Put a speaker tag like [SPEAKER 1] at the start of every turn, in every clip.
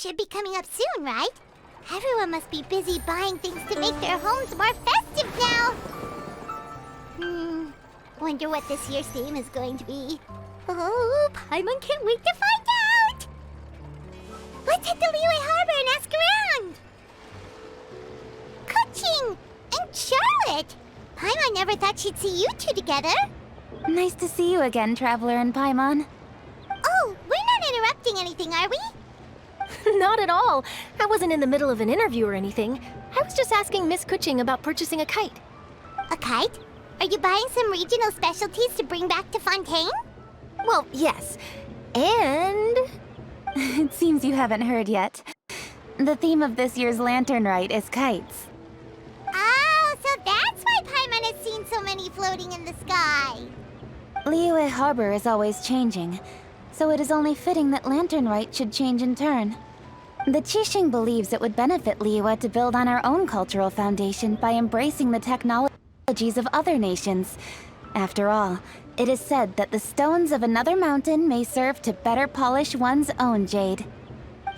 [SPEAKER 1] should be coming up soon, right? Everyone must be busy buying things to make their homes more festive now. Wonder what this year's theme is going to be. Oh, Paimon can't wait to find out! Let's hit the Liyue Harbor and ask around! Kuching and Charlotte! Paimon never thought she'd see you two together.
[SPEAKER 2] Nice to see you again, Traveler and Paimon.
[SPEAKER 1] Oh, we're not interrupting anything, are we?
[SPEAKER 3] Not at all. I wasn't in the middle of an interview or anything. I was just asking Miss Kuching about purchasing a kite.
[SPEAKER 1] A kite? Are you buying some regional specialties to bring back to Fontaine?
[SPEAKER 3] Well, yes. And...
[SPEAKER 2] It seems you haven't heard yet. The theme of this year's lantern rite is kites.
[SPEAKER 1] Oh, so that's why Paimon has seen so many floating in the sky.
[SPEAKER 2] Liyue Harbor is always changing, so it is only fitting that lantern rite should change in turn. The Qixing believes it would benefit Liyue to build on our own cultural foundation by embracing the technologies of other nations. After all, it is said that the stones of another mountain may serve to better polish one's own jade.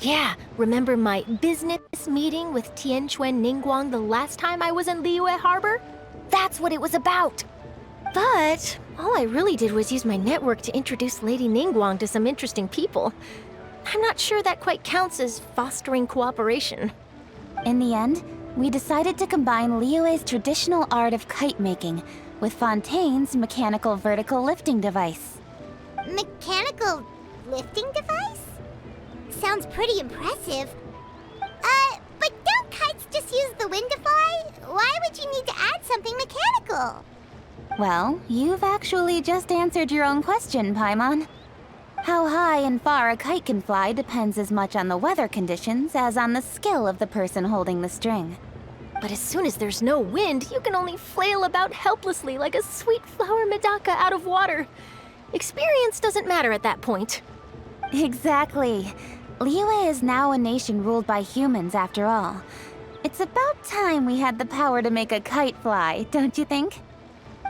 [SPEAKER 3] Yeah, remember my business meeting with Tianquan Ningguang the last time I was in Liyue Harbor? That's what it was about! But all I really did was use my network to introduce Lady Ningguang to some interesting people. I'm not sure that quite counts as fostering cooperation.
[SPEAKER 2] In the end, we decided to combine Liyue's traditional art of kite making with Fontaine's mechanical vertical lifting device.
[SPEAKER 1] Mechanical lifting device? Sounds pretty impressive. But don't kites just use the wind to fly? Why would you need to add something mechanical?
[SPEAKER 2] Well, you've actually just answered your own question, Paimon. How high and far a kite can fly depends as much on the weather conditions as on the skill of the person holding the string.
[SPEAKER 3] But as soon as there's no wind, you can only flail about helplessly like a sweet flower medaka out of water. Experience doesn't matter at that point.
[SPEAKER 2] Exactly. Liyue is now a nation ruled by humans, after all. It's about time we had the power to make a kite fly, don't you think?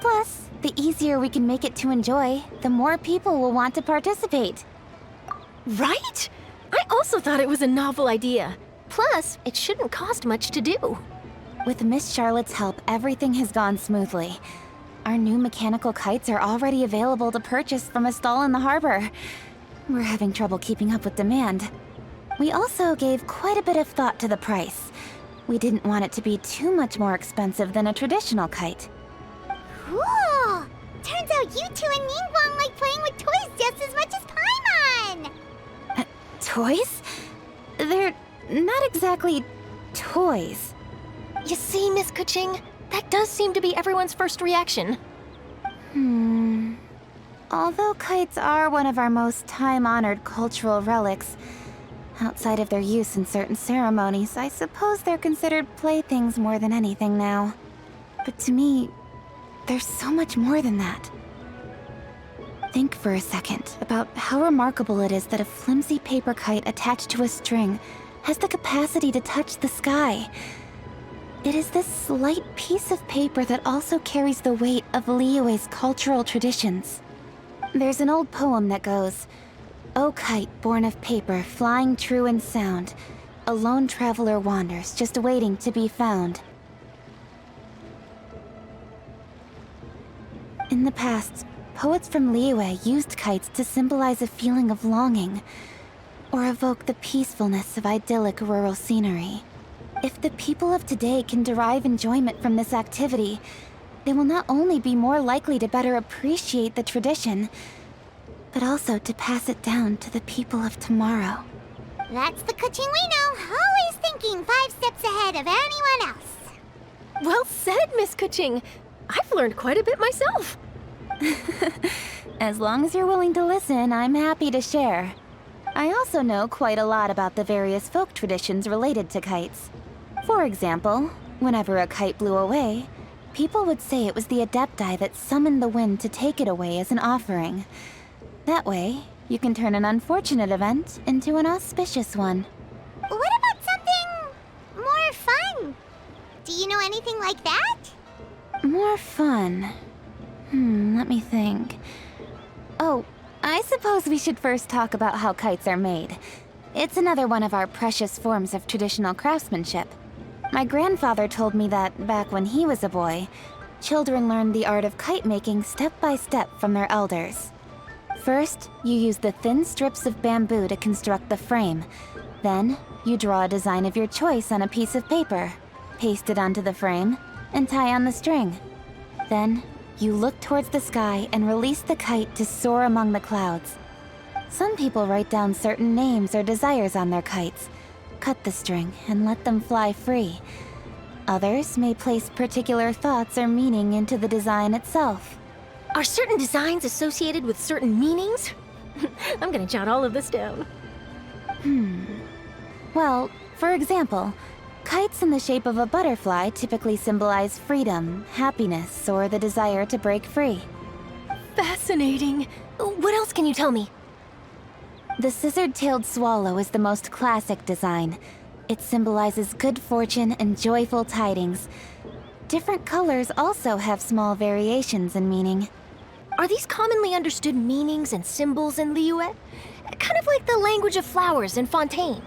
[SPEAKER 2] Plus, the easier we can make it to enjoy, the more people will want to participate.
[SPEAKER 3] Right? I also thought it was a novel idea. Plus, it shouldn't cost much to do.
[SPEAKER 2] With Miss Charlotte's help, everything has gone smoothly. Our new mechanical kites are already available to purchase from a stall in the harbor. We're having trouble keeping up with demand. We also gave quite a bit of thought to the price. We didn't want it to be too much more expensive than a traditional kite.
[SPEAKER 1] Cool! Turns out you two and Ningguang like playing with toys just as much as Paimon!
[SPEAKER 2] Toys? They're not exactly toys.
[SPEAKER 3] You see, Miss Kuching, that does seem to be everyone's first reaction.
[SPEAKER 2] Although kites are one of our most time-honored cultural relics, outside of their use in certain ceremonies, I suppose they're considered playthings more than anything now. But to me, there's so much more than that. Think for a second about how remarkable it is that a flimsy paper kite attached to a string has the capacity to touch the sky. It is this slight piece of paper that also carries the weight of Liyue's cultural traditions. There's an old poem that goes, "O kite born of paper, flying true and sound, a lone traveler wanders, just waiting to be found." In the past, poets from Liyue used kites to symbolize a feeling of longing, or evoke the peacefulness of idyllic rural scenery. If the people of today can derive enjoyment from this activity, they will not only be more likely to better appreciate the tradition, but also to pass it down to the people of tomorrow.
[SPEAKER 1] That's the Kuching we know, always thinking 5 steps ahead of anyone else.
[SPEAKER 3] Well said, Miss Kuching. I've learned quite a bit myself.
[SPEAKER 2] As long as you're willing to listen, I'm happy to share. I also know quite a lot about the various folk traditions related to kites. For example, whenever a kite blew away, people would say it was the Adepti that summoned the wind to take it away as an offering. That way, you can turn an unfortunate event into an auspicious one.
[SPEAKER 1] What about something more fun? Do you know anything like that?
[SPEAKER 2] More fun? Let me think. Oh, I suppose we should first talk about how kites are made. It's another one of our precious forms of traditional craftsmanship. My grandfather told me that, back when he was a boy, children learned the art of kite making step by step from their elders. First, you use the thin strips of bamboo to construct the frame. Then, you draw a design of your choice on a piece of paper, paste it onto the frame, and tie on the string. Then, you look towards the sky and release the kite to soar among the clouds. Some people write down certain names or desires on their kites, cut the string, and let them fly free. Others may place particular thoughts or meaning into the design itself.
[SPEAKER 3] Are certain designs associated with certain meanings? I'm gonna jot all of this down.
[SPEAKER 2] Well, for example, kites in the shape of a butterfly typically symbolize freedom, happiness, or the desire to break free.
[SPEAKER 3] Fascinating. What else can you tell me?
[SPEAKER 2] The scissor-tailed swallow is the most classic design. It symbolizes good fortune and joyful tidings. Different colors also have small variations in meaning.
[SPEAKER 3] Are these commonly understood meanings and symbols in Liyue? Kind of like the language of flowers in Fontaine.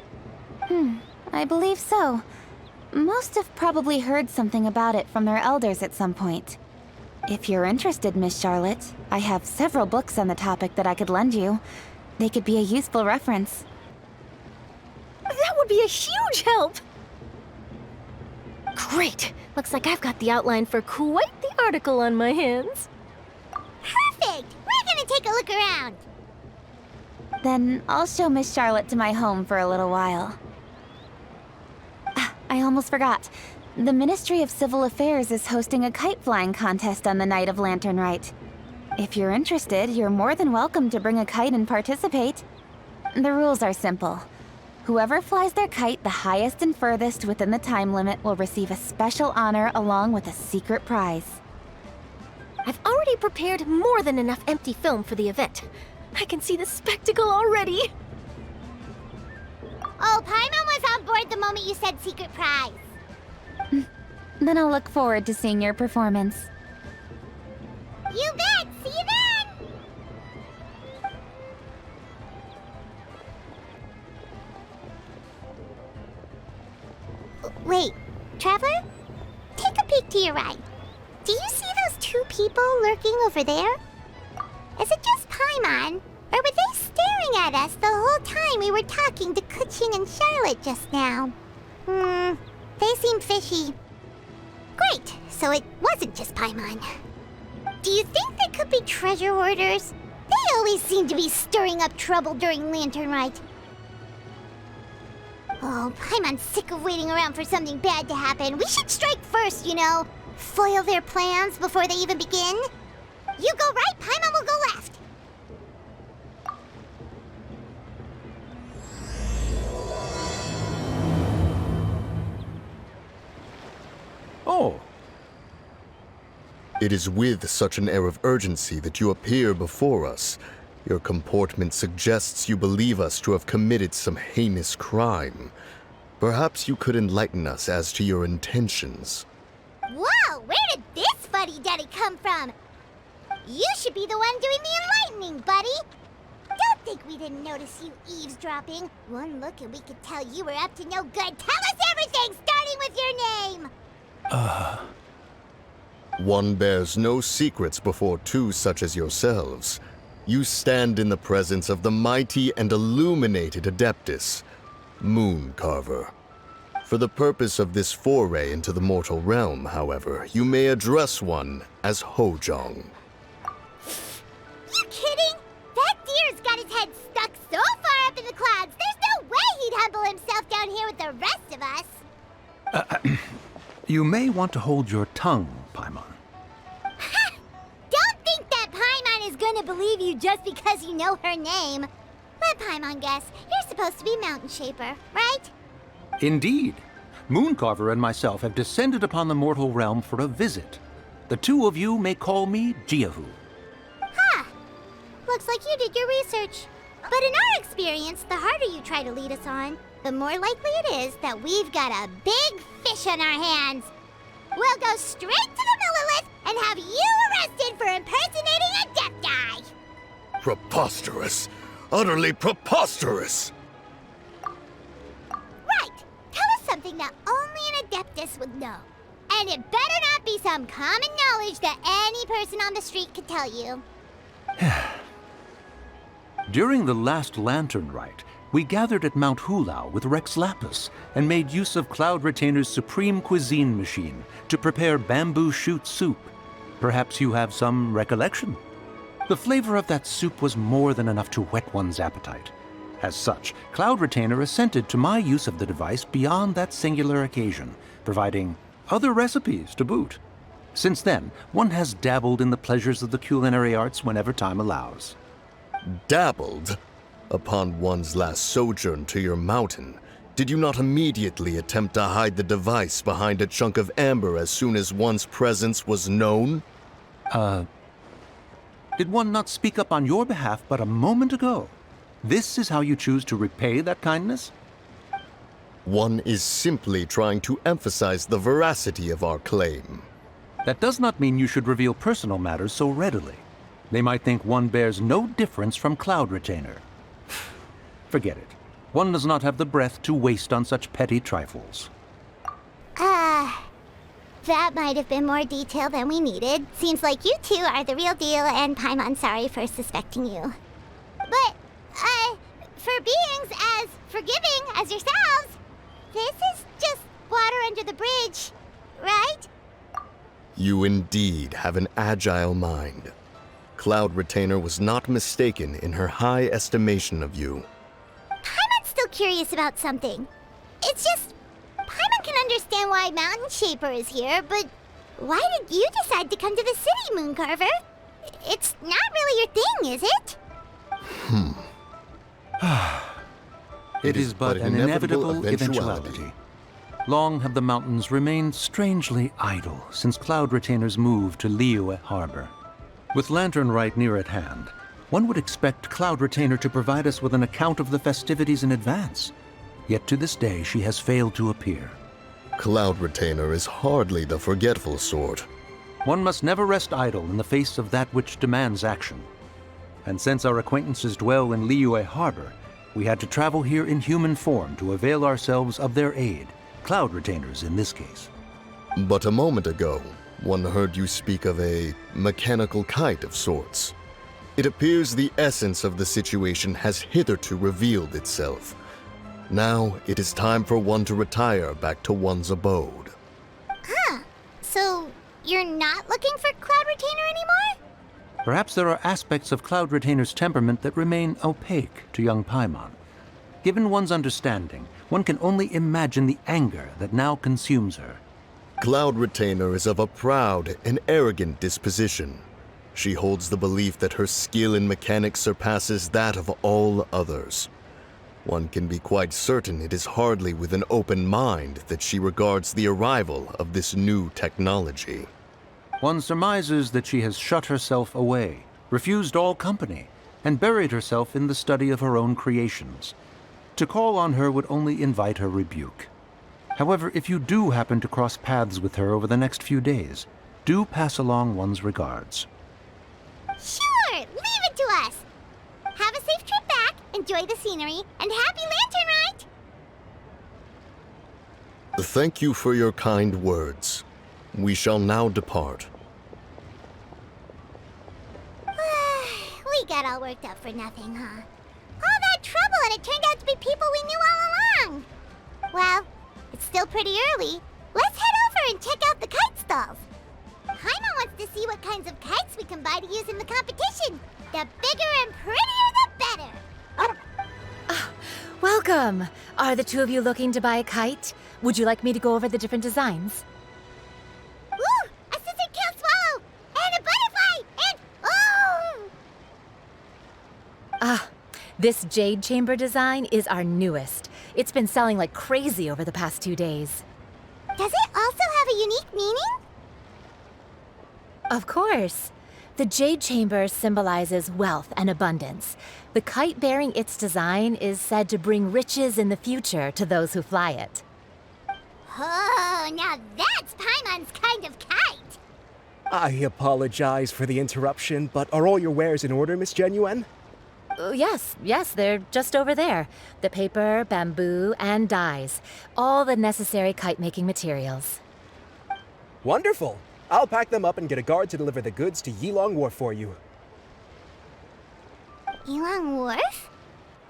[SPEAKER 2] I believe so. Most have probably heard something about it from their elders at some point. If you're interested, Miss Charlotte, I have several books on the topic that I could lend you. They could be a useful reference.
[SPEAKER 3] That would be a huge help! Great! Looks like I've got the outline for quite the article on my hands.
[SPEAKER 1] Perfect! We're gonna take a look around.
[SPEAKER 2] Then I'll show Miss Charlotte to my home for a little while. I almost forgot. The Ministry of Civil Affairs is hosting a kite flying contest on the night of Lantern Rite. If you're interested, you're more than welcome to bring a kite and participate. The rules are simple. Whoever flies their kite the highest and furthest within the time limit will receive a special honor along with a secret prize.
[SPEAKER 3] I've already prepared more than enough empty film for the event. I can see the spectacle already.
[SPEAKER 1] Oh, Paimon was on board the moment you said secret prize.
[SPEAKER 2] Then I'll look forward to seeing your performance.
[SPEAKER 1] You bet! See you then! Wait, Traveler? Take a peek to your right. Do you see those two people lurking over there? Is it just Paimon? Or were they staring at us the whole time we were talking to Kuching and Charlotte just now? They seem fishy. Great, so it wasn't just Paimon. Do you think they could be treasure hoarders? They always seem to be stirring up trouble during Lantern Rite. Oh, Paimon's sick of waiting around for something bad to happen. We should strike first, you know. Foil their plans before they even begin. You go right, Paimon will go left.
[SPEAKER 4] Oh.
[SPEAKER 5] It is with such an air of urgency that you appear before us. Your comportment suggests you believe us to have committed some heinous crime. Perhaps you could enlighten us as to your intentions.
[SPEAKER 1] Whoa, where did this fuddy-duddy come from? You should be the one doing the enlightening, buddy. Don't think we didn't notice you eavesdropping. One look and we could tell you were up to no good. Tell us everything, starting with your name.
[SPEAKER 5] One bears no secrets before two such as yourselves. You stand in the presence of the mighty and illuminated Adeptus, Moon Carver. For the purpose of this foray into the mortal realm, however, you may address one as Hojong.
[SPEAKER 1] You kidding? That deer's got his head stuck so far up in the clouds, there's no way he'd humble himself down here with the rest of us.
[SPEAKER 4] You may want to hold your tongue, Paimon.
[SPEAKER 1] Don't think that Paimon is gonna believe you just because you know her name. Let Paimon guess. You're supposed to be Mountain Shaper, right?
[SPEAKER 4] Indeed. Mooncarver and myself have descended upon the mortal realm for a visit. The two of you may call me Jiahu.
[SPEAKER 1] Huh. Looks like you did your research. But in our experience, the harder you try to lead us on, the more likely it is that we've got a big fish on our hands. We'll go straight to the Millilith and have you arrested for impersonating a death guy.
[SPEAKER 5] Preposterous! Utterly preposterous!
[SPEAKER 1] something that only an Adeptus would know. And it better not be some common knowledge that any person on the street could tell you.
[SPEAKER 4] During the last lantern rite, we gathered at Mount Hulao with Rex Lapis and made use of Cloud Retainer's supreme cuisine machine to prepare bamboo shoot soup. Perhaps you have some recollection? The flavor of that soup was more than enough to whet one's appetite. As such, Cloud Retainer assented to my use of the device beyond that singular occasion, providing other recipes to boot. Since then, one has dabbled in the pleasures of the culinary arts whenever time allows.
[SPEAKER 5] Dabbled? Upon one's last sojourn to your mountain, did you not immediately attempt to hide the device behind a chunk of amber as soon as one's presence was known?
[SPEAKER 4] Did one not speak up on your behalf but a moment ago? This is how you choose to repay that kindness?
[SPEAKER 5] One is simply trying to emphasize the veracity of our claim.
[SPEAKER 4] That does not mean you should reveal personal matters so readily. They might think one bears no difference from Cloud Retainer. Forget it. One does not have the breath to waste on such petty trifles.
[SPEAKER 1] That might have been more detail than we needed. Seems like you two are the real deal, and Paimon's sorry for suspecting you. But, for beings as forgiving as yourselves, this is just water under the bridge, right?
[SPEAKER 5] You indeed have an agile mind. Cloud Retainer was not mistaken in her high estimation of you.
[SPEAKER 1] Paimon's still curious about something. It's just, Paimon can understand why Mountain Shaper is here, but why did you decide to come to the city, Mooncarver? It's not really your thing, is it?
[SPEAKER 4] It is but an inevitable eventuality. Long have the mountains remained strangely idle since Cloud Retainer's move to Liyue Harbor. With Lantern Rite near at hand, one would expect Cloud Retainer to provide us with an account of the festivities in advance. Yet to this day, she has failed to appear.
[SPEAKER 5] Cloud Retainer is hardly the forgetful sort.
[SPEAKER 4] One must never rest idle in the face of that which demands action. And since our acquaintances dwell in Liyue Harbor, we had to travel here in human form to avail ourselves of their aid, Cloud Retainers in this case.
[SPEAKER 5] But a moment ago, one heard you speak of a mechanical kite of sorts. It appears the essence of the situation has hitherto revealed itself. Now it is time for one to retire back to one's abode.
[SPEAKER 1] So you're not looking for Cloud Retainer anymore?
[SPEAKER 4] Perhaps there are aspects of Cloud Retainer's temperament that remain opaque to young Paimon. Given one's understanding, one can only imagine the anger that now consumes her.
[SPEAKER 5] Cloud Retainer is of a proud and arrogant disposition. She holds the belief that her skill in mechanics surpasses that of all others. One can be quite certain it is hardly with an open mind that she regards the arrival of this new technology.
[SPEAKER 4] One surmises that she has shut herself away, refused all company, and buried herself in the study of her own creations. To call on her would only invite her rebuke. However, if you do happen to cross paths with her over the next few days, do pass along one's regards.
[SPEAKER 1] Sure, leave it to us. Have a safe trip back, enjoy the scenery, and happy Lantern Rite!
[SPEAKER 5] Thank you for your kind words. We shall now depart.
[SPEAKER 1] We got all worked up for nothing, huh? All that trouble, and it turned out to be people we knew all along. Well, it's still pretty early. Let's head over and check out the kite stalls. Paimon wants to see what kinds of kites we can buy to use in the competition. The bigger and prettier, the better.
[SPEAKER 3] Welcome! Are the two of you looking to buy a kite? Would you like me to go over the different designs?
[SPEAKER 1] Ooh, a scissor-tail swallow! And a butterfly! And, oh!
[SPEAKER 3] This Jade Chamber design is our newest. It's been selling like crazy over the past 2 days.
[SPEAKER 1] Does it also have a unique meaning?
[SPEAKER 3] Of course. The Jade Chamber symbolizes wealth and abundance. The kite bearing its design is said to bring riches in the future to those who fly it.
[SPEAKER 1] Oh, now that's Paimon's kind of kite!
[SPEAKER 6] I apologize for the interruption, but are all your wares in order, Miss Genuine?
[SPEAKER 3] Yes, they're just over there. The paper, bamboo, and dyes. All the necessary kite-making materials.
[SPEAKER 6] Wonderful! I'll pack them up and get a guard to deliver the goods to Yilong Wharf for you.
[SPEAKER 1] Yilong Wharf?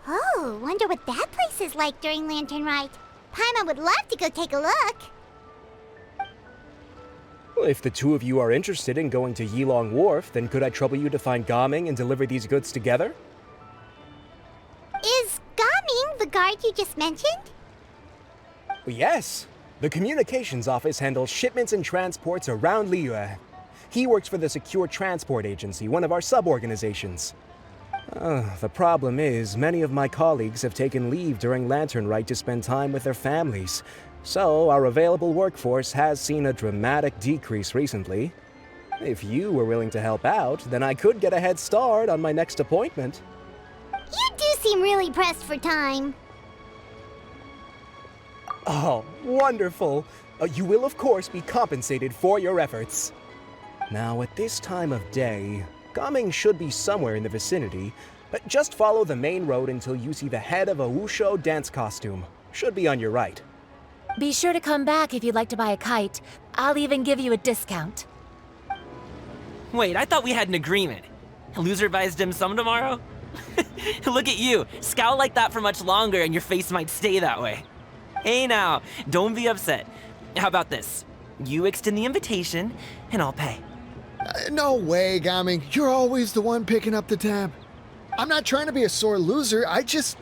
[SPEAKER 1] Oh, wonder what that place is like during Lantern Rite. Paimon would love to go take a look.
[SPEAKER 6] Well, if the two of you are interested in going to Yilong Wharf, then could I trouble you to find Gaming and deliver these goods together?
[SPEAKER 1] Is Gaming the guard you just mentioned?
[SPEAKER 6] Well, yes. The communications office handles shipments and transports around Liyue. He works for the Secure Transport Agency, one of our sub-organizations. The problem is, many of my colleagues have taken leave during Lantern Rite to spend time with their families. So, our available workforce has seen a dramatic decrease recently. If you were willing to help out, then I could get a head start on my next appointment.
[SPEAKER 1] You do seem really pressed for time.
[SPEAKER 6] Oh, wonderful! You will, of course, be compensated for your efforts. Now, at this time of day, Gaming should be somewhere in the vicinity, but just follow the main road until you see the head of a Wushu dance costume. Should be on your right.
[SPEAKER 3] Be sure to come back if you'd like to buy a kite. I'll even give you a discount.
[SPEAKER 7] Wait, I thought we had an agreement. Loser buys dim sum tomorrow? Look at you, scowl like that for much longer and your face might stay that way. Hey now, don't be upset. How about this? You extend the invitation, and I'll pay.
[SPEAKER 8] No way, Gaming. You're always the one picking up the tab. I'm not trying to be a sore loser. I just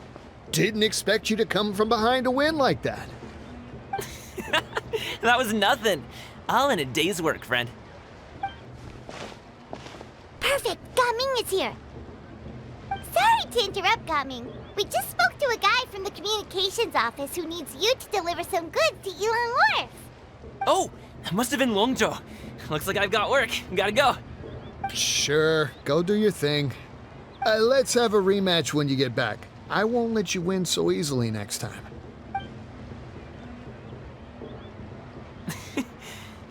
[SPEAKER 8] didn't expect you to come from behind to win like that.
[SPEAKER 7] That was nothing. All in a day's work, friend.
[SPEAKER 1] Perfect, Gaming is here. Sorry to interrupt, Gaming. We just spoke to a guy from the communications office who needs you to deliver some goods to Yilong Wharf.
[SPEAKER 7] Oh, that must have been Longzhou. Looks like I've got work. Gotta go.
[SPEAKER 8] Sure, go do your thing. Let's have a rematch when you get back. I won't let you win so easily next time.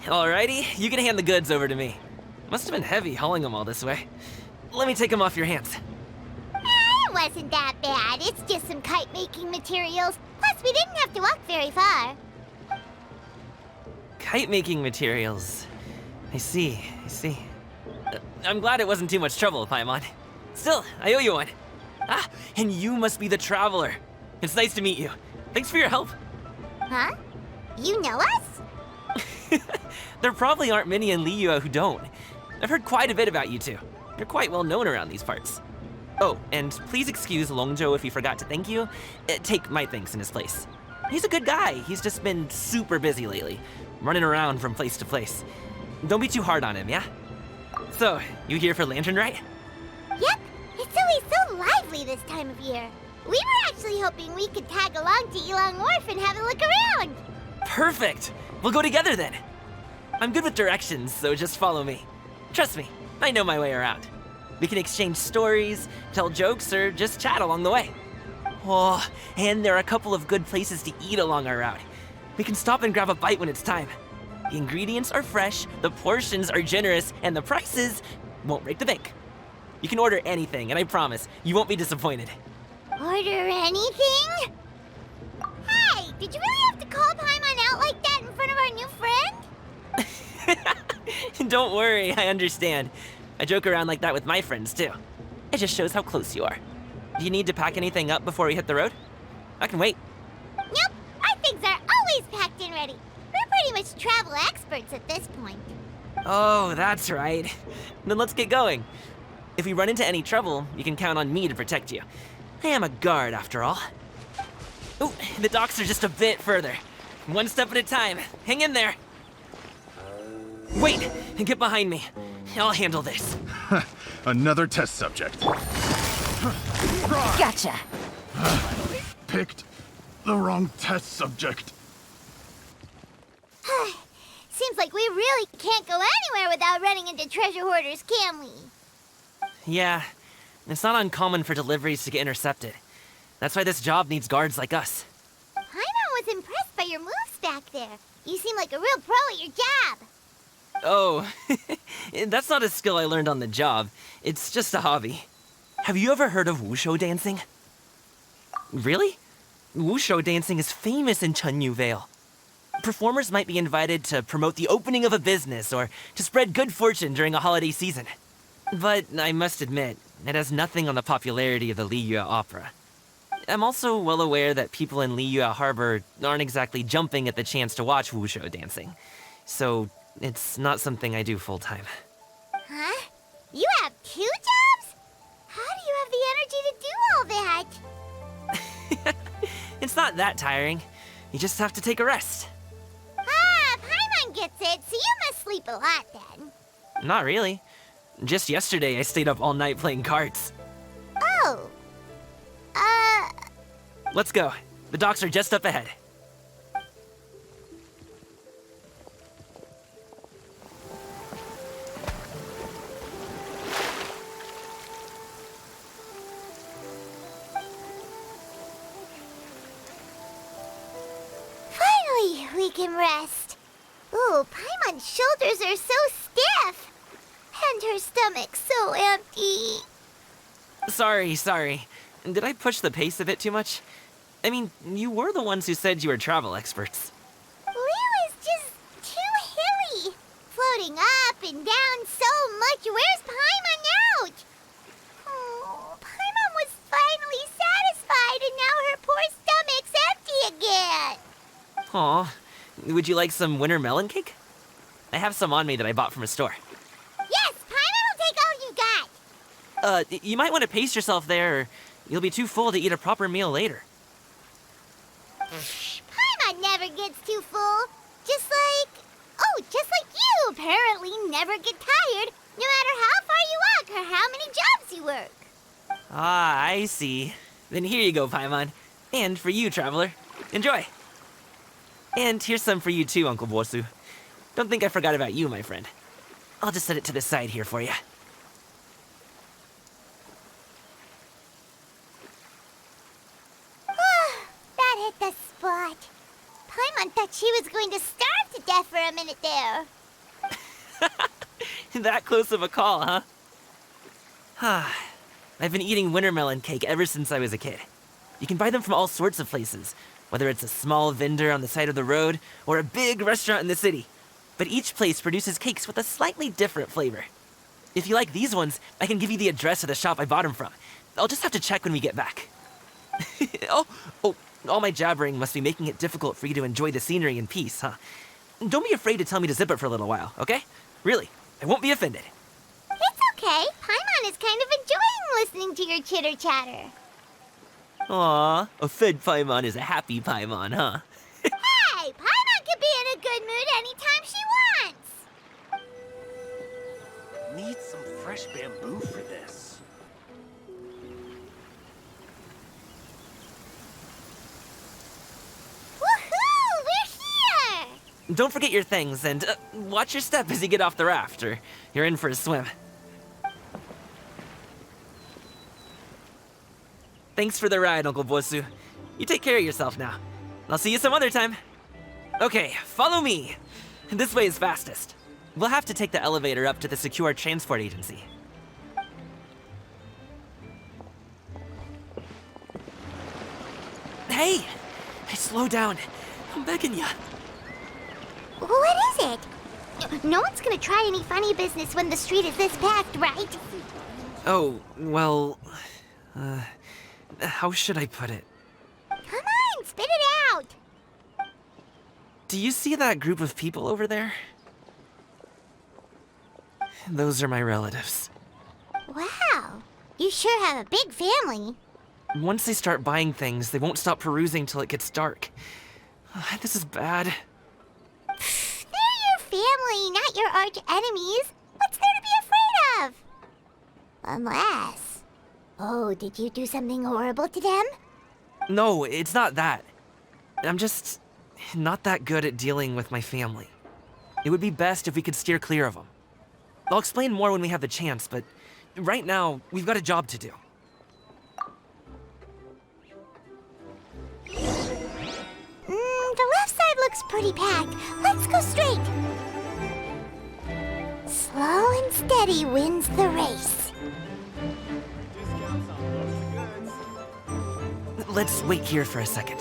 [SPEAKER 7] Alrighty, you can hand the goods over to me. Must have been heavy hauling them all this way. Let me take them off your hands.
[SPEAKER 1] It wasn't that bad. It's just some kite-making materials. Plus, we didn't have to walk very far.
[SPEAKER 7] Kite-making materials. I see. I'm glad it wasn't too much trouble, Paimon. Still, I owe you one. Ah, and you must be the traveler. It's nice to meet you. Thanks for your help.
[SPEAKER 1] Huh? You know us?
[SPEAKER 7] There probably aren't many in Liyue who don't. I've heard quite a bit about you two. You're quite well known around these parts. Oh, and please excuse Longzhou if he forgot to thank you. Take my thanks in his place. He's a good guy. He's just been super busy lately, running around from place to place. Don't be too hard on him, yeah? So, you here for Lantern Rite?
[SPEAKER 1] Yep. It's always so lively this time of year. We were actually hoping we could tag along to Yilong Wharf and have a look around.
[SPEAKER 7] Perfect! We'll go together then. I'm good with directions, so just follow me. Trust me, I know my way around. We can exchange stories, tell jokes, or just chat along the way. Oh, and there are a couple of good places to eat along our route. We can stop and grab a bite when it's time. The ingredients are fresh, the portions are generous, and the prices won't break the bank. You can order anything, and I promise, you won't be disappointed.
[SPEAKER 1] Order anything? Hey, did you really have to call Paimon out like that in front of our new friend?
[SPEAKER 7] Don't worry, I understand. I joke around like that with my friends, too. It just shows how close you are. Do you need to pack anything up before we hit the road? I can wait.
[SPEAKER 1] Nope, our things are always packed and ready. We're pretty much travel experts at this point.
[SPEAKER 7] Oh, that's right. Then let's get going. If we run into any trouble, you can count on me to protect you. I am a guard, after all. Ooh, the docks are just a bit further. One step at a time. Hang in there. Wait, get behind me. I'll handle this.
[SPEAKER 9] Another test subject.
[SPEAKER 3] Gotcha.
[SPEAKER 9] Picked the wrong test subject.
[SPEAKER 1] Seems like we really can't go anywhere without running into treasure hoarders, can we?
[SPEAKER 7] Yeah, it's not uncommon for deliveries to get intercepted. That's why this job needs guards like us.
[SPEAKER 1] Paimon was impressed by your moves back there. You seem like a real pro at your job.
[SPEAKER 7] Oh, that's not a skill I learned on the job. It's just a hobby. Have you ever heard of wushu dancing? Really? Wushu dancing is famous in Chunyu Vale. Performers might be invited to promote the opening of a business or to spread good fortune during a holiday season. But I must admit, it has nothing on the popularity of the Liyue Opera. I'm also well aware that people in Liyue Harbor aren't exactly jumping at the chance to watch wushu dancing. So it's not something I do full-time.
[SPEAKER 1] Huh? You have 2 jobs? How do you have the energy to do all that?
[SPEAKER 7] It's not that tiring. You just have to take a rest.
[SPEAKER 1] Ah, Paimon gets it, so you must sleep a lot then.
[SPEAKER 7] Not really. Just yesterday, I stayed up all night playing cards.
[SPEAKER 1] Oh.
[SPEAKER 7] Let's go. The docks are just up ahead.
[SPEAKER 1] Finally, we can rest. Ooh, Paimon's shoulders are so stiff. And her stomach so empty.
[SPEAKER 7] Sorry. Did I push the pace a bit too much? I mean, you were the ones who said you were travel experts.
[SPEAKER 1] Liu is just too hilly. Floating up and down so much. Where's Paimon now? Oh, Paimon was finally satisfied and now her poor stomach's empty again.
[SPEAKER 7] Aw, would you like some winter melon cake? I have some on me that I bought from a store.
[SPEAKER 1] Yes, Paimon will take all you got.
[SPEAKER 7] You might want to pace yourself there, or you'll be too full to eat a proper meal later.
[SPEAKER 1] Paimon never gets too full. Just like you apparently never get tired, no matter how far you walk or how many jobs you work.
[SPEAKER 7] Ah, I see. Then here you go, Paimon. And for you, traveler. Enjoy. And here's some for you too, Uncle Bosu. Don't think I forgot about you, my friend. I'll just set it to the side here for you.
[SPEAKER 1] That hit the spot. Paimon thought she was going to starve to death for a minute there.
[SPEAKER 7] That close of a call, huh? I've been eating winter melon cake ever since I was a kid. You can buy them from all sorts of places, whether it's a small vendor on the side of the road or a big restaurant in the city. But each place produces cakes with a slightly different flavor. If you like these ones, I can give you the address of the shop I bought them from. I'll just have to check when we get back. Oh, all my jabbering must be making it difficult for you to enjoy the scenery in peace, huh? Don't be afraid to tell me to zip it for a little while, okay? Really, I won't be offended.
[SPEAKER 1] It's okay. Paimon is kind of enjoying listening to your chitter-chatter.
[SPEAKER 7] Aw, a fed Paimon is a happy Paimon, huh?
[SPEAKER 1] Hey, Paimon can be in a good mood anytime she wants.
[SPEAKER 10] Need some fresh bamboo for this.
[SPEAKER 1] Woohoo! We're here!
[SPEAKER 7] Don't forget your things, and watch your step as you get off the raft, or you're in for a swim. Thanks for the ride, Uncle Bosu. You take care of yourself now. I'll see you some other time. Okay, follow me. This way is fastest. We'll have to take the elevator up to the secure transport agency. Hey! Slow down. I'm begging you.
[SPEAKER 1] What is it? No one's gonna try any funny business when the street is this packed, right?
[SPEAKER 7] Oh, well... how should I put it?
[SPEAKER 1] Come on, spit it out!
[SPEAKER 7] Do you see that group of people over there? Those are my relatives.
[SPEAKER 1] Wow, you sure have a big family.
[SPEAKER 7] Once they start buying things, they won't stop perusing till it gets dark. This is bad.
[SPEAKER 1] They're your family, not your arch enemies. What's there to be afraid of? Unless... Oh, did you do something horrible to them?
[SPEAKER 7] No, it's not that. I'm just not that good at dealing with my family. It would be best if we could steer clear of them. I'll explain more when we have the chance, but right now, we've got a job to do.
[SPEAKER 1] The left side looks pretty packed. Let's go straight. Slow and steady wins the race.
[SPEAKER 7] let's wait here for a second.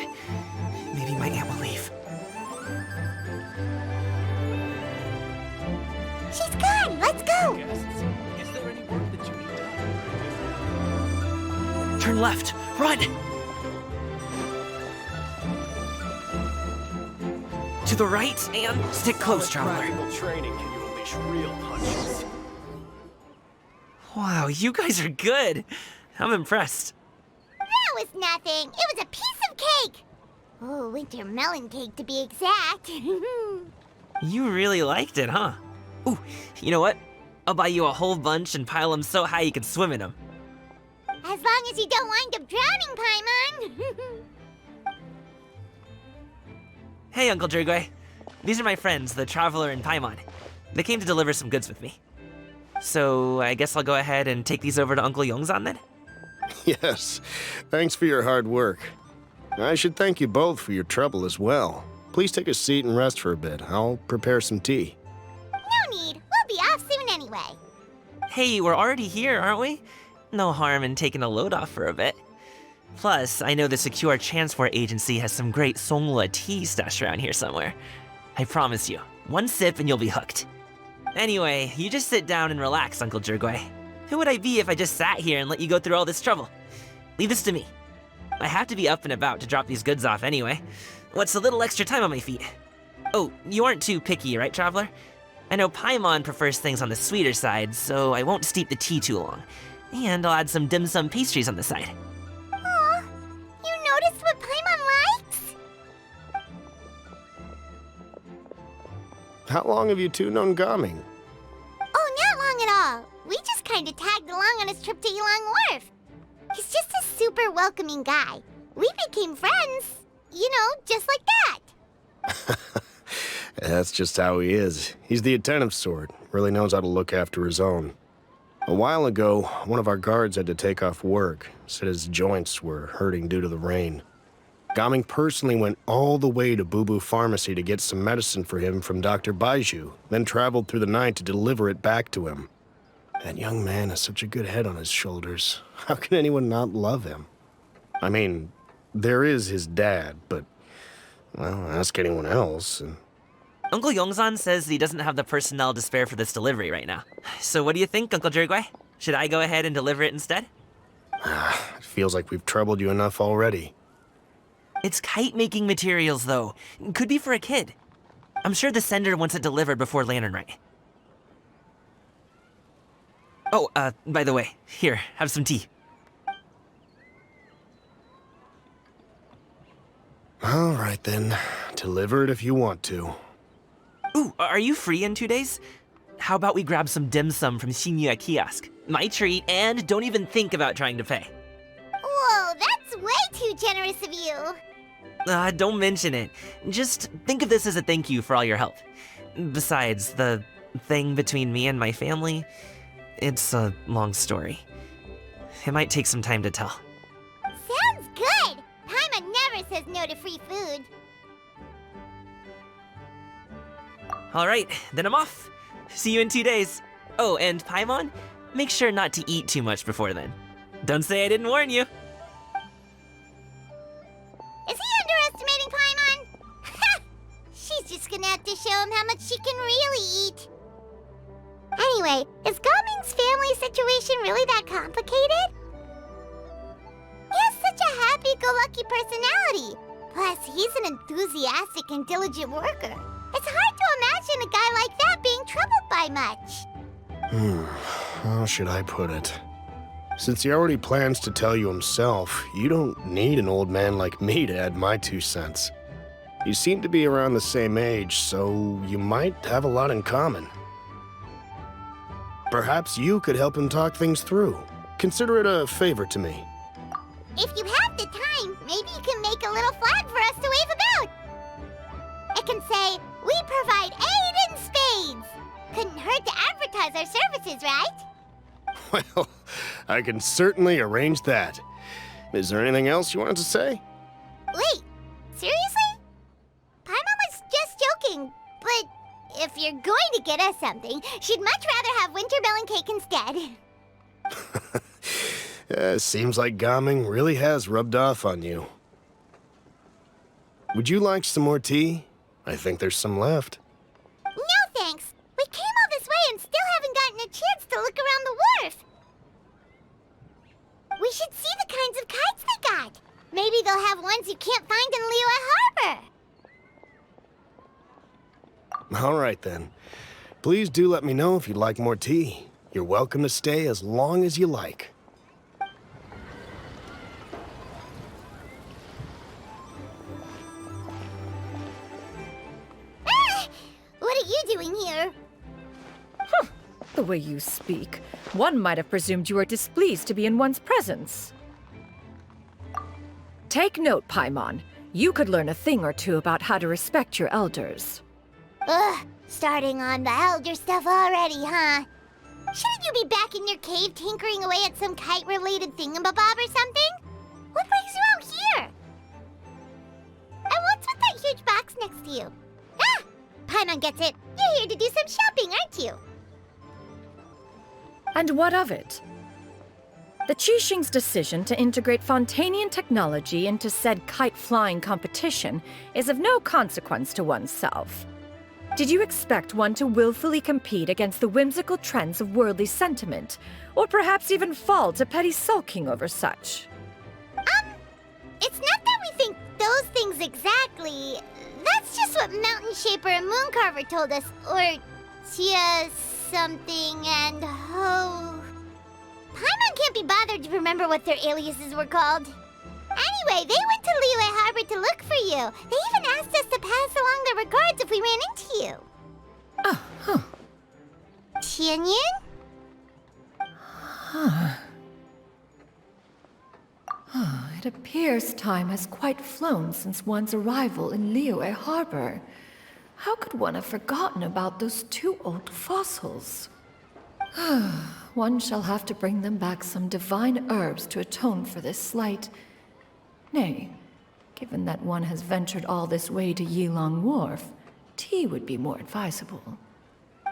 [SPEAKER 7] Maybe my aunt will leave.
[SPEAKER 1] She's gone! Let's go!
[SPEAKER 10] Is there any work that you need done?
[SPEAKER 7] Turn left! Run! To the right, and stick close, traveler.
[SPEAKER 10] Practical training can you unleash real punches.
[SPEAKER 7] Wow, you guys are good. I'm impressed.
[SPEAKER 1] That was nothing. It was a piece of cake. Oh, winter melon cake to be exact.
[SPEAKER 7] You really liked it, huh? Ooh, you know what? I'll buy you a whole bunch and pile them so high you can swim in them.
[SPEAKER 1] As long as you don't wind up drowning, Paimon.
[SPEAKER 7] Hey, Uncle Drugway. These are my friends, the Traveler and Paimon. They came to deliver some goods with me. So, I guess I'll go ahead and take these over to Uncle Yongzan then?
[SPEAKER 11] Yes, thanks for your hard work. I should thank you both for your trouble as well. Please take a seat and rest for a bit. I'll prepare some tea.
[SPEAKER 1] No need. We'll be off soon anyway.
[SPEAKER 7] Hey, we're already here, aren't we? No harm in taking a load off for a bit. Plus, I know the Secure Transport Agency has some great Songhua tea stashed around here somewhere. I promise you, one sip and you'll be hooked. Anyway, you just sit down and relax, Uncle Drugway. Who would I be if I just sat here and let you go through all this trouble? Leave this to me. I have to be up and about to drop these goods off anyway. What's a little extra time on my feet? Oh, you aren't too picky, right, Traveler? I know Paimon prefers things on the sweeter side, so I won't steep the tea too long. And I'll add some dim sum pastries on the side.
[SPEAKER 1] Aw, you noticed what Paimon likes?
[SPEAKER 11] How long have you two known Gaming?
[SPEAKER 1] Oh, not long at all. We just kind of tagged along on his trip to Ylang Wharf. He's just a super welcoming guy. We became friends, you know, just like that.
[SPEAKER 11] That's just how he is. He's the attentive sort, really knows how to look after his own. A while ago, one of our guards had to take off work, said his joints were hurting due to the rain. Gaming personally went all the way to Boo Boo Pharmacy to get some medicine for him from Dr. Baiju, then traveled through the night to deliver it back to him. That young man has such a good head on his shoulders. How can anyone not love him? I mean, there is his dad, but, well, ask anyone else, and...
[SPEAKER 7] Uncle Yongzan says he doesn't have the personnel to spare for this delivery right now. So what do you think, Uncle Drugway? Should I go ahead and deliver it instead?
[SPEAKER 11] It feels like we've troubled you enough already.
[SPEAKER 7] It's kite-making materials, though. Could be for a kid. I'm sure the sender wants it delivered before Lantern Rite. Oh, by the way, here, have some tea.
[SPEAKER 11] All right, then. Deliver it if you want to.
[SPEAKER 7] Ooh, are you free in 2 days? How about we grab some dim sum from Shinya Kiosk? My treat, and don't even think about trying to pay.
[SPEAKER 1] Whoa, that's way too generous of you.
[SPEAKER 7] Don't mention it. Just think of this as a thank you for all your help. Besides, the thing between me and my family, it's a long story. It might take some time to tell.
[SPEAKER 1] Sounds good. Paimon never says no to free food.
[SPEAKER 7] All right, then I'm off. See you in 2 days. Oh, and Paimon, make sure not to eat too much before then. Don't say I didn't warn you.
[SPEAKER 1] Is he underestimating Paimon? Ha! She's just gonna have to show him how much she can really eat. Anyway, is Gaming's family situation really that complicated? He has such a happy-go-lucky personality. Plus, he's an enthusiastic and diligent worker. It's hard to imagine a guy like that being troubled by much.
[SPEAKER 11] How should I put it? Since he already plans to tell you himself, you don't need an old man like me to add my 2 cents. You seem to be around the same age, so you might have a lot in common. Perhaps you could help him talk things through. Consider it a favor to me.
[SPEAKER 1] If you have the time, maybe you can make a little flag for us to wave about. It can say, "We provide aid in spades." Couldn't hurt to advertise our services, right?
[SPEAKER 11] Well, I can certainly arrange that. Is there anything else you wanted to say?
[SPEAKER 1] Wait, seriously? Paimon was just joking, but if you're going to get us something, she'd much rather have winter melon cake instead.
[SPEAKER 11] Seems like Gaming really has rubbed off on you. Would you like some more tea? I think there's some left.
[SPEAKER 1] No thanks. We came all this way and still haven't gotten a chance to look around the wharf. We should see the kinds of kites they got. Maybe they'll have ones you can't find in Liyue Harbor.
[SPEAKER 11] All right, then. Please do let me know if you'd like more tea. You're welcome to stay as long as you like.
[SPEAKER 1] What are you doing here?
[SPEAKER 12] The way you speak, one might have presumed you were displeased to be in one's presence. Take note, Paimon. You could learn a thing or two about how to respect your elders.
[SPEAKER 1] Ugh, starting on the elder stuff already, huh? Shouldn't you be back in your cave tinkering away at some kite-related thingamabob or something? What brings you out here? And what's with that huge box next to you? Ah! Paimon gets it. You're here to do some shopping, aren't you?
[SPEAKER 12] And what of it? The Qixing's decision to integrate Fontanian technology into said kite-flying competition is of no consequence to oneself. Did you expect one to willfully compete against the whimsical trends of worldly sentiment, or perhaps even fall to petty sulking over such?
[SPEAKER 1] It's not that we think those things exactly. That's just what Mountain Shaper and Mooncarver told us, or Tia something and Ho. Paimon can't be bothered to remember what their aliases were called. Anyway, they went to Liyue Harbor to look for you. They even asked us to pass along their regards if we ran into you.
[SPEAKER 12] Oh, huh.
[SPEAKER 1] Tianyin?
[SPEAKER 12] It appears time has quite flown since one's arrival in Liyue Harbor. How could one have forgotten about those two old fossils? One shall have to bring them back some divine herbs to atone for this slight. Nay, given that one has ventured all this way to Yilong Wharf, tea would be more advisable.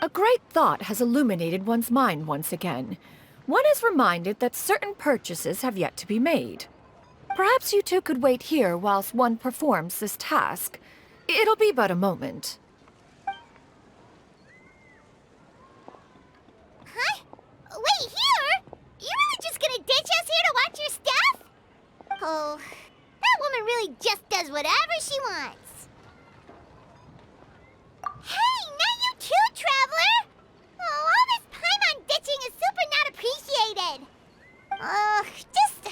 [SPEAKER 12] A great thought has illuminated one's mind once again. One is reminded that certain purchases have yet to be made. Perhaps you two could wait here whilst one performs this task. It'll be but a moment.
[SPEAKER 1] Huh? Wait, here? You're really just gonna ditch us here to watch your stuff? Oh, that woman really just does whatever she wants. Hey, not you too, Traveler! Oh, all this Paimon ditching is super not appreciated. Just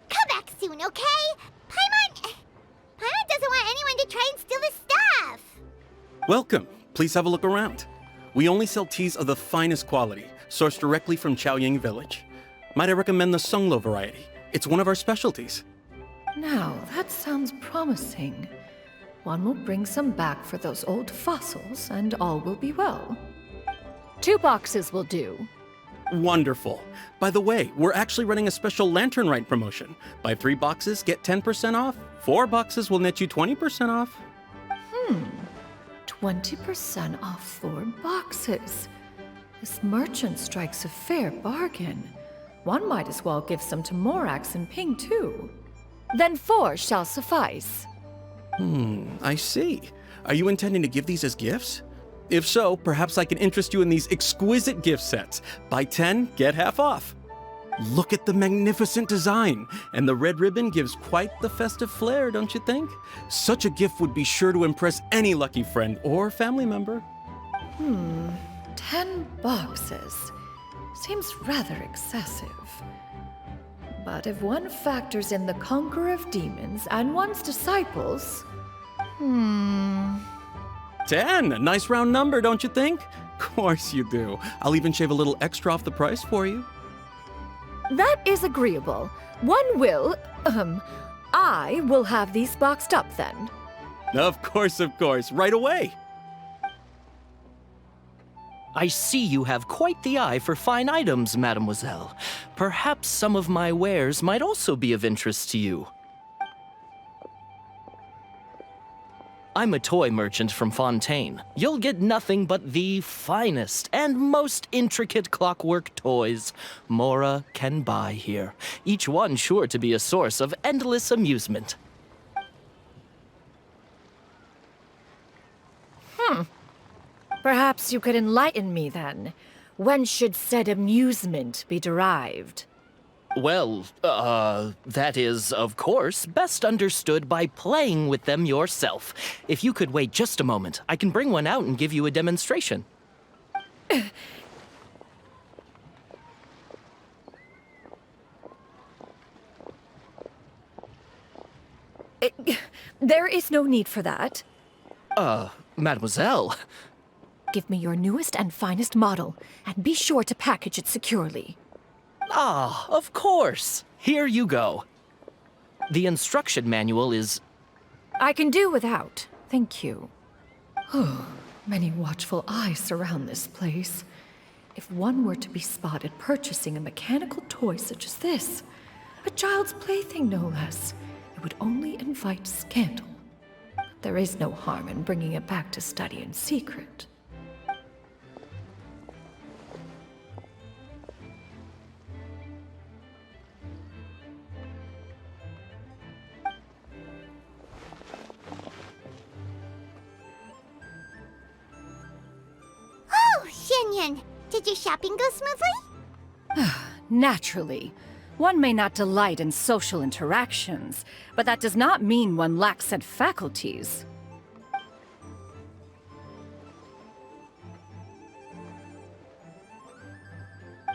[SPEAKER 1] come back soon, okay? Paimon doesn't want anyone to try and steal his stuff.
[SPEAKER 13] Welcome. Please have a look around. We only sell teas of the finest quality, sourced directly from Chaoying Village. Might I recommend the Sunglo variety? It's one of our specialties.
[SPEAKER 12] Now, that sounds promising. One will bring some back for those old fossils, and all will be well. 2 boxes will do.
[SPEAKER 13] Wonderful. By the way, we're actually running a special Lantern Rite promotion. Buy 3 boxes, get 10% off. 4 boxes will net you 20% off.
[SPEAKER 12] 20% off 4 boxes. This merchant strikes a fair bargain. One might as well give some to Morax and Ping, too. Then 4 shall suffice.
[SPEAKER 13] I see. Are you intending to give these as gifts? If so, perhaps I can interest you in these exquisite gift sets. Buy 10, get half off. Look at the magnificent design, and the red ribbon gives quite the festive flair, don't you think? Such a gift would be sure to impress any lucky friend or family member.
[SPEAKER 12] 10 boxes. Seems rather excessive. But if one factors in the Conqueror of Demons and one's disciples...
[SPEAKER 13] 10, a nice round number, don't you think? Of course you do. I'll even shave a little extra off the price for you.
[SPEAKER 12] That is agreeable. One will, I will have these boxed up then.
[SPEAKER 13] Of course, right away.
[SPEAKER 10] I see you have quite the eye for fine items, mademoiselle. Perhaps some of my wares might also be of interest to you. I'm a toy merchant from Fontaine. You'll get nothing but the finest and most intricate clockwork toys Mora can buy here. Each one sure to be a source of endless amusement.
[SPEAKER 12] Perhaps you could enlighten me then. When should said amusement be derived?
[SPEAKER 10] Well, that is, of course, best understood by playing with them yourself. If you could wait just a moment, I can bring one out and give you a demonstration.
[SPEAKER 12] There is no need for that.
[SPEAKER 10] Mademoiselle.
[SPEAKER 12] Give me your newest and finest model, and be sure to package it securely.
[SPEAKER 10] Ah, of course. Here you go. The instruction manual is...
[SPEAKER 12] I can do without, thank you. Many watchful eyes surround this place. If one were to be spotted purchasing a mechanical toy such as this, a child's plaything no less, it would only invite scandal. There is no harm in bringing it back to study in secret.
[SPEAKER 1] Oh, Shenyan, did your shopping go smoothly?
[SPEAKER 12] Naturally. One may not delight in social interactions, but that does not mean one lacks said faculties.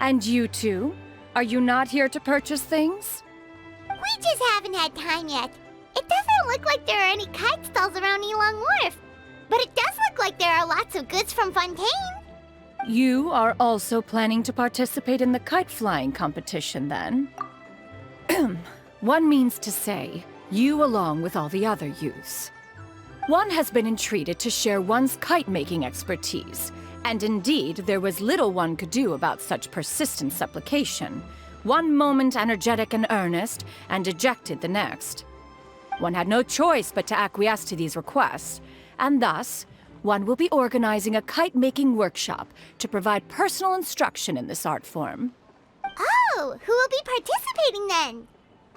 [SPEAKER 12] And you two? Are you not here to purchase things?
[SPEAKER 1] We just haven't had time yet. It doesn't look like there are any kite stalls around Elong Wharf, but it does look like there are lots of goods from Fontaine.
[SPEAKER 12] You are also planning to participate in the kite flying competition, then? One means to say, you along with all the other youths. One has been entreated to share one's kite-making expertise, and indeed, there was little one could do about such persistent supplication. One moment energetic and earnest, and dejected the next. One had no choice but to acquiesce to these requests, and thus, one will be organizing a kite-making workshop to provide personal instruction in this art form.
[SPEAKER 1] Oh, who will be participating then?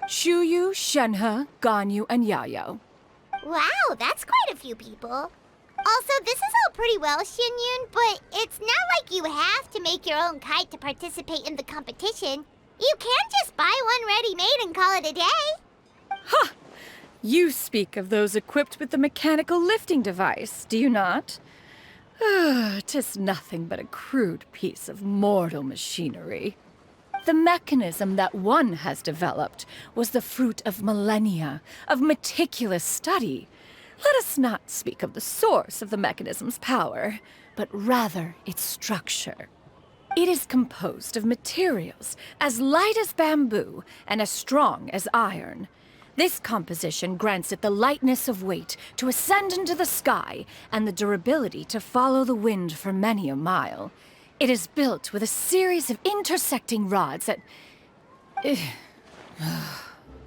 [SPEAKER 12] Shuyu, Shenhe, Ganyu, and Yayo.
[SPEAKER 1] Wow, that's quite a few people. Also, this is all pretty well, Xinyun, but it's not like you have to make your own kite to participate in the competition. You can just buy one ready-made and call it a day.
[SPEAKER 12] Ha! You speak of those equipped with the mechanical lifting device, do you not? 'Tis nothing but a crude piece of mortal machinery. The mechanism that one has developed was the fruit of millennia of meticulous study. Let us not speak of the source of the mechanism's power, but rather its structure. It is composed of materials as light as bamboo and as strong as iron. This composition grants it the lightness of weight to ascend into the sky and the durability to follow the wind for many a mile. It is built with a series of intersecting rods that...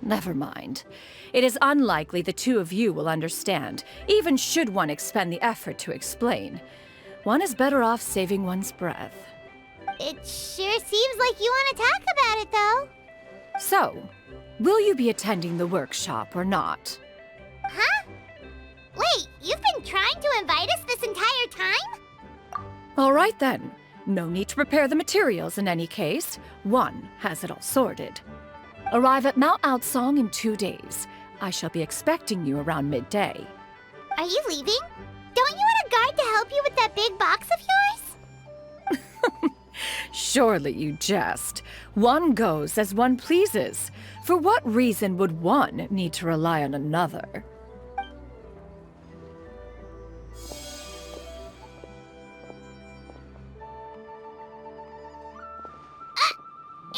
[SPEAKER 12] Never mind. It is unlikely the two of you will understand, even should one expend the effort to explain. One is better off saving one's breath.
[SPEAKER 1] It sure seems like you want to talk about it, though.
[SPEAKER 12] So, will you be attending the workshop or not?
[SPEAKER 1] Huh? Wait, you've been trying to invite us this entire time?
[SPEAKER 12] All right then. No need to prepare the materials in any case. One has it all sorted. Arrive at Mount Outsong in 2 days. I shall be expecting you around midday.
[SPEAKER 1] Are you leaving? Don't you want a guard to help you with that big box of yours?
[SPEAKER 12] Surely you jest. One goes as one pleases. For what reason would one need to rely on another?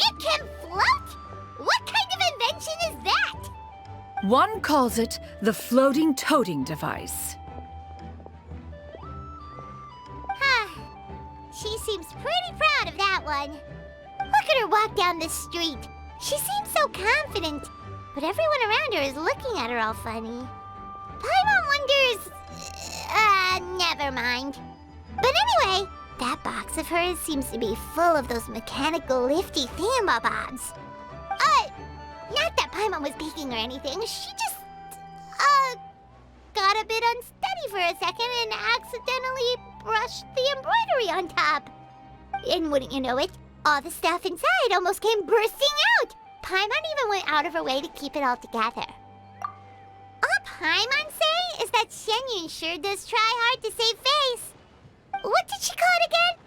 [SPEAKER 1] It can float? What kind of invention is that?
[SPEAKER 12] One calls it the floating toting device.
[SPEAKER 1] Huh. She seems pretty proud of that one. Look at her walk down the street. She seems so confident, but everyone around her is looking at her all funny. Paimon wonders, house of hers seems to be full of those mechanical lifty thingamabobs. Not that Paimon was peeking or anything. She just, got a bit unsteady for a second and accidentally brushed the embroidery on top. And wouldn't you know it, all the stuff inside almost came bursting out. Paimon even went out of her way to keep it all together. All Paimon say is that Shenyun sure does try hard to save face. What did she call it again?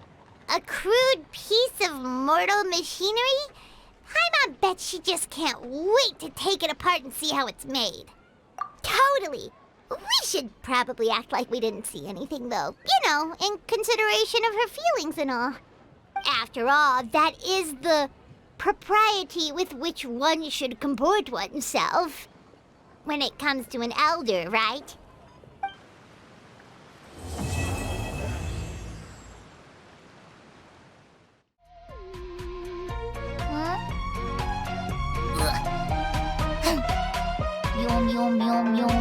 [SPEAKER 1] A crude piece of mortal machinery? Paimon bets she just can't wait to take it apart and see how it's made. Totally. We should probably act like we didn't see anything, though. You know, in consideration of her feelings and all. After all, that is the propriety with which one should comport oneself. When it comes to an elder, right? Huh? Meow, meow, meow, meow.